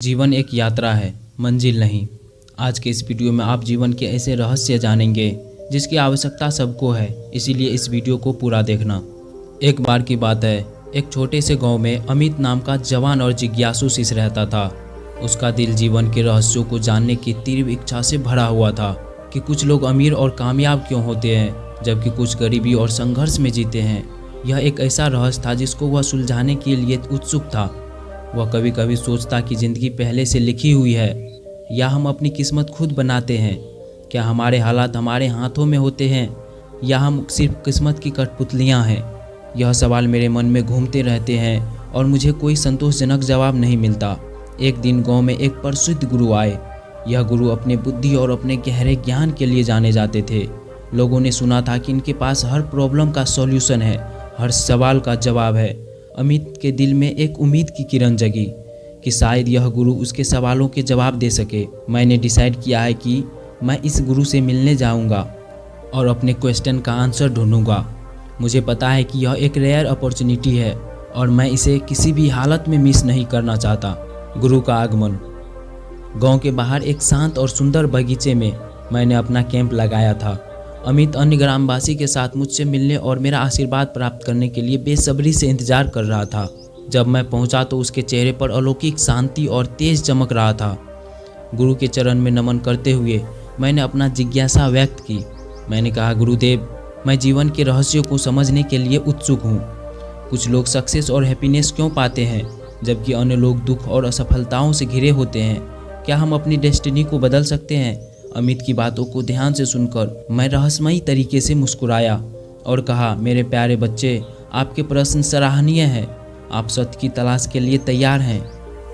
जीवन एक यात्रा है, मंजिल नहीं। आज के इस वीडियो में आप जीवन के ऐसे रहस्य जानेंगे जिसकी आवश्यकता सबको है, इसीलिए इस वीडियो को पूरा देखना। एक बार की बात है, एक छोटे से गांव में अमित नाम का जवान और जिज्ञासु शिष्य रहता था। उसका दिल जीवन के रहस्यों को जानने की तीव्र इच्छा से भरा हुआ था कि कुछ लोग अमीर और कामयाब क्यों होते हैं जबकि कुछ गरीबी और संघर्ष में जीते हैं। यह एक ऐसा रहस्य था जिसको वह सुलझाने के लिए उत्सुक था। वह कभी कभी सोचता कि ज़िंदगी पहले से लिखी हुई है या हम अपनी किस्मत खुद बनाते हैं। क्या हमारे हालात हमारे हाथों में होते हैं या हम सिर्फ किस्मत की कठपुतलियाँ हैं? यह सवाल मेरे मन में घूमते रहते हैं और मुझे कोई संतोषजनक जवाब नहीं मिलता। एक दिन गांव में एक प्रसिद्ध गुरु आए। यह गुरु अपने बुद्धि और अपने गहरे ज्ञान के लिए जाने जाते थे। लोगों ने सुना था कि इनके पास हर प्रॉब्लम का सॉल्यूशन है, हर सवाल का जवाब है। अमित के दिल में एक उम्मीद की किरण जगी कि शायद यह गुरु उसके सवालों के जवाब दे सके। मैंने डिसाइड किया है कि मैं इस गुरु से मिलने जाऊंगा और अपने क्वेश्चन का आंसर ढूंढूंगा। मुझे पता है कि यह एक रेयर अपॉर्चुनिटी है और मैं इसे किसी भी हालत में मिस नहीं करना चाहता। गुरु का आगमन। गांव के बाहर एक शांत और सुंदर बगीचे में मैंने अपना कैंप लगाया था। अमित अन्य ग्रामवासी के साथ मुझसे मिलने और मेरा आशीर्वाद प्राप्त करने के लिए बेसब्री से इंतजार कर रहा था। जब मैं पहुंचा तो उसके चेहरे पर अलौकिक शांति और तेज चमक रहा था। गुरु के चरण में नमन करते हुए मैंने अपना जिज्ञासा व्यक्त की। मैंने कहा, गुरुदेव, मैं जीवन के रहस्यों को समझने के लिए उत्सुक हूँ। कुछ लोग सक्सेस और हैप्पीनेस क्यों पाते हैं जबकि अन्य लोग दुख और असफलताओं से घिरे होते हैं? क्या हम अपनी डेस्टिनी को बदल सकते हैं? अमित की बातों को ध्यान से सुनकर मैं रहस्यमयी तरीके से मुस्कुराया और कहा, मेरे प्यारे बच्चे, आपके प्रश्न सराहनीय हैं। आप सत्य की तलाश के लिए तैयार हैं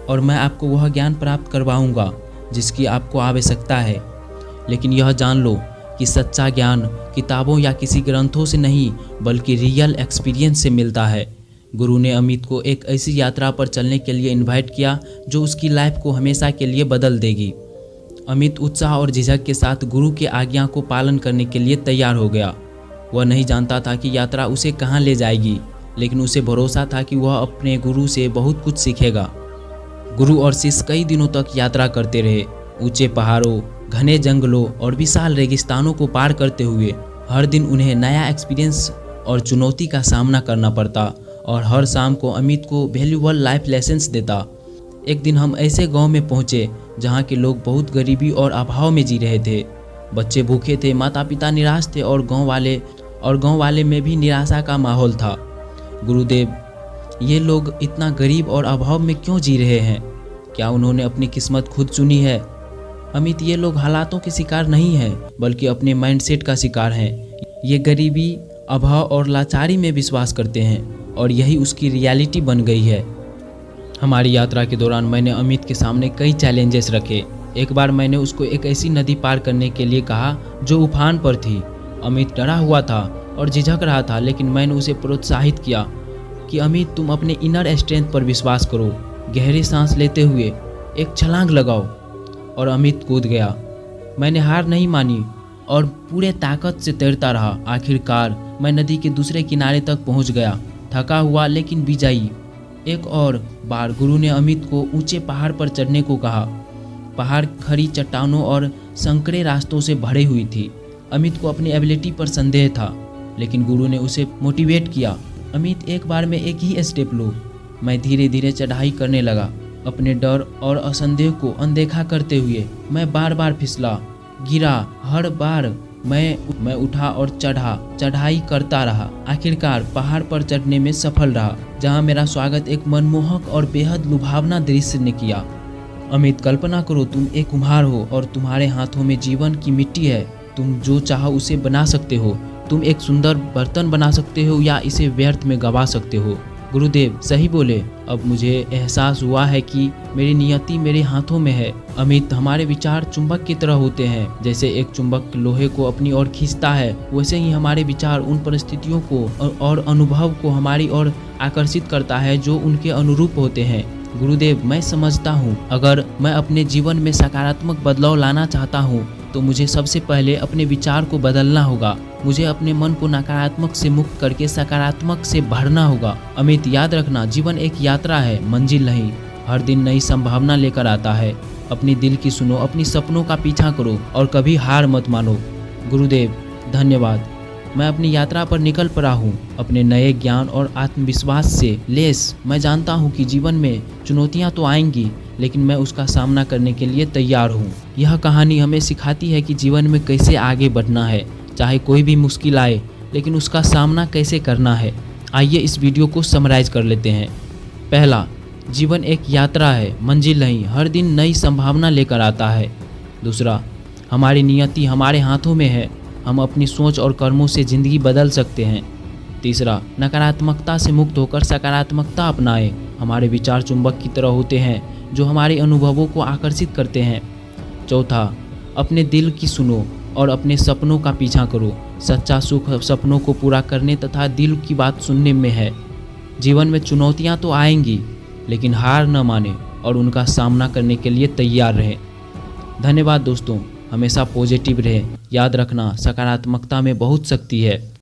और मैं आपको वह ज्ञान प्राप्त करवाऊंगा जिसकी आपको आवश्यकता है। लेकिन यह जान लो कि सच्चा ज्ञान किताबों या किसी ग्रंथों से नहीं बल्कि रियल एक्सपीरियंस से मिलता है। गुरु ने अमित को एक ऐसी यात्रा पर चलने के लिए इनवाइट किया जो उसकी लाइफ को हमेशा के लिए बदल देगी। अमित उत्साह और झिझक के साथ गुरु के आज्ञा को पालन करने के लिए तैयार हो गया। वह नहीं जानता था कि यात्रा उसे कहाँ ले जाएगी, लेकिन उसे भरोसा था कि वह अपने गुरु से बहुत कुछ सीखेगा। गुरु और शिष्य कई दिनों तक यात्रा करते रहे। ऊंचे पहाड़ों, घने जंगलों और विशाल रेगिस्तानों को पार करते हुए हर दिन उन्हें नया एक्सपीरियंस और चुनौती का सामना करना पड़ता और हर शाम को अमित को वैल्यूएबल लाइफ लेसन्स देता। एक दिन हम ऐसे गांव में पहुंचे जहां के लोग बहुत गरीबी और अभाव में जी रहे थे। बच्चे भूखे थे, माता पिता निराश थे और गांव वाले में भी निराशा का माहौल था। गुरुदेव, ये लोग इतना गरीब और अभाव में क्यों जी रहे हैं? क्या उन्होंने अपनी किस्मत खुद चुनी है? अमित, ये लोग हालातों के शिकार नहीं हैं बल्कि अपने माइंडसेट का शिकार हैं। ये गरीबी, अभाव और लाचारी में विश्वास करते हैं और यही उसकी रियलिटी बन गई है। हमारी यात्रा के दौरान मैंने अमित के सामने कई चैलेंजेस रखे। एक बार मैंने उसको एक ऐसी नदी पार करने के लिए कहा जो उफान पर थी। अमित डरा हुआ था और झिझक रहा था, लेकिन मैंने उसे प्रोत्साहित किया कि अमित, तुम अपने इनर स्ट्रेंथ पर विश्वास करो। गहरी सांस लेते हुए एक छलांग लगाओ। और अमित कूद गया। मैंने हार नहीं मानी और पूरे ताकत से तैरता रहा। आखिरकार मैं नदी के दूसरे किनारे तक पहुंच गया, थका हुआ लेकिन विजयी। एक और बार गुरु ने अमित को ऊंचे पहाड़ पर चढ़ने को कहा। पहाड़ खड़ी चट्टानों और संकरे रास्तों से भरी हुई थी। अमित को अपनी एबिलिटी पर संदेह था, लेकिन गुरु ने उसे मोटिवेट किया। अमित, एक बार में एक ही स्टेप लो। मैं धीरे धीरे चढ़ाई करने लगा, अपने डर और असंदेह को अनदेखा करते हुए। मैं बार बार फिसला, गिरा। हर बार मैं उठा और चढ़ाई करता रहा। आखिरकार पहाड़ पर चढ़ने में सफल रहा, जहां मेरा स्वागत एक मनमोहक और बेहद लुभावना दृश्य ने किया। अमित, कल्पना करो, तुम एक कुम्हार हो और तुम्हारे हाथों में जीवन की मिट्टी है। तुम जो चाहो उसे बना सकते हो। तुम एक सुंदर बर्तन बना सकते हो या इसे व्यर्थ में गवा सकते हो। गुरुदेव सही बोले। अब मुझे एहसास हुआ है कि मेरी नियति मेरे हाथों में है। अमित, हमारे विचार चुंबक की तरह होते हैं। जैसे एक चुंबक लोहे को अपनी ओर खींचता है, वैसे ही हमारे विचार उन परिस्थितियों को और अनुभव को हमारी ओर आकर्षित करता है जो उनके अनुरूप होते हैं। गुरुदेव, मैं समझता हूँ अगर मैं अपने जीवन में सकारात्मक बदलाव लाना चाहता हूँ तो मुझे सबसे पहले अपने विचार को बदलना होगा। मुझे अपने मन को नकारात्मक से मुक्त करके सकारात्मक से भरना होगा। अमित, याद रखना, जीवन एक यात्रा है, मंजिल नहीं। हर दिन नई संभावना लेकर आता है। अपनी दिल की सुनो, अपनी सपनों का पीछा करो और कभी हार मत मानो। गुरुदेव धन्यवाद। मैं अपनी यात्रा पर निकल पड़ा हूँ, अपने नए ज्ञान और आत्मविश्वास से लेस। मैं जानता हूँ कि जीवन में चुनौतियाँ तो आएंगी, लेकिन मैं उसका सामना करने के लिए तैयार हूँ। यह कहानी हमें सिखाती है कि जीवन में कैसे आगे बढ़ना है, चाहे कोई भी मुश्किल आए, लेकिन उसका सामना कैसे करना है। आइए इस वीडियो को समराइज कर लेते हैं। पहला, जीवन एक यात्रा है, मंजिल नहीं। हर दिन नई संभावना लेकर आता है। दूसरा, हमारी नियति हमारे हाथों में है। हम अपनी सोच और कर्मों से ज़िंदगी बदल सकते हैं। तीसरा, नकारात्मकता से मुक्त होकर सकारात्मकता अपनाएं। हमारे विचार चुंबक की तरह होते हैं जो हमारे अनुभवों को आकर्षित करते हैं। चौथा, अपने दिल की सुनो और अपने सपनों का पीछा करो। सच्चा सुख सपनों को पूरा करने तथा दिल की बात सुनने में है। जीवन में चुनौतियां तो आएंगी, लेकिन हार न माने और उनका सामना करने के लिए तैयार रहें। धन्यवाद दोस्तों, हमेशा पॉजिटिव रहें। याद रखना, सकारात्मकता में बहुत शक्ति है।